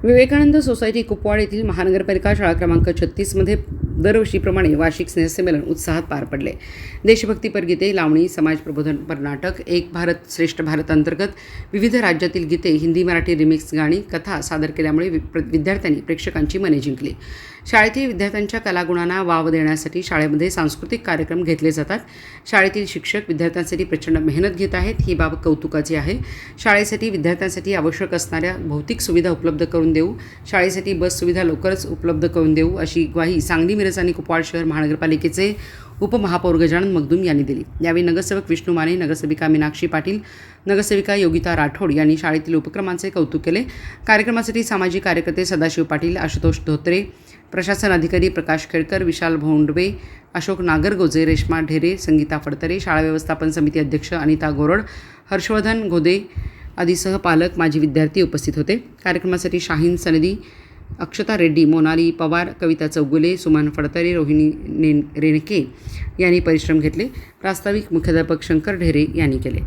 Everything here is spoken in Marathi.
विवेकानंद सोसायटी कुपवाड येथील महानगरपालिका शाळा क्रमांक 36मध्ये दरवर्षीप्रमाणे वार्षिक स्नेहसंमेलन उत्साहात पार पडले. देशभक्तीपर गीते, लावणी, समाज प्रबोधनपर नाटक, एक भारत श्रेष्ठ भारत अंतर्गत विविध राज्यातील गीते, हिंदी मराठी रिमिक्स गाणी, कथा सादर केल्यामुळे विद्यार्थ्यांनी प्रेक्षकांची मने जिंकली. शाळेतील विद्यार्थ्यांच्या कलागुणांना वाव देण्यासाठी शाळेमध्ये सांस्कृतिक कार्यक्रम घेतले जातात. शाळेतील शिक्षक विद्यार्थ्यांसाठी प्रचंड मेहनत घेत आहेत. ही बाब कौतुकाची आहे. शाळेसाठी विद्यार्थ्यांसाठी आवश्यक असणाऱ्या भौतिक सुविधा उपलब्ध करून देऊ, शाळेसाठी बस सुविधा लवकरच उपलब्ध करून देऊ, अशी ग्वाही सांगली, मिरज आणि कुपवाड शहर महानगरपालिकेचे उपमहापौर गजानन मगदूम यांनी दिली. यावेळी नगरसेवक विष्णू माने, नगरसेविका मीनाक्षी पाटील, नगरसेविका योगिता राठोड यांनी शाळेतील उपक्रमांचे कौतुक केले. कार्यक्रमासाठी सामाजिक कार्यकर्ते सदाशिव पाटील, आशुतोष धोत्रे, प्रशासन अधिकारी प्रकाश खेडकर, विशाल भोंडवे, अशोक नागरगोजे, रेश्मा ढेरे, संगीता फडतरे, शाळा व्यवस्थापन समिती अध्यक्ष अनिता गोरड, हर्षवर्धन घोदे आदीसह पालक, माजी विद्यार्थी उपस्थित होते. कार्यक्रमासाठी शाहीन सनदी, अक्षता रेड्डी, मोनाली पवार, कविता चौगुले, सुमन फडतरे, रोहिणी रेणके यांनी परिश्रम घेतले. प्रास्ताविक मुख्याध्यापक शंकर ढेरे यांनी केले.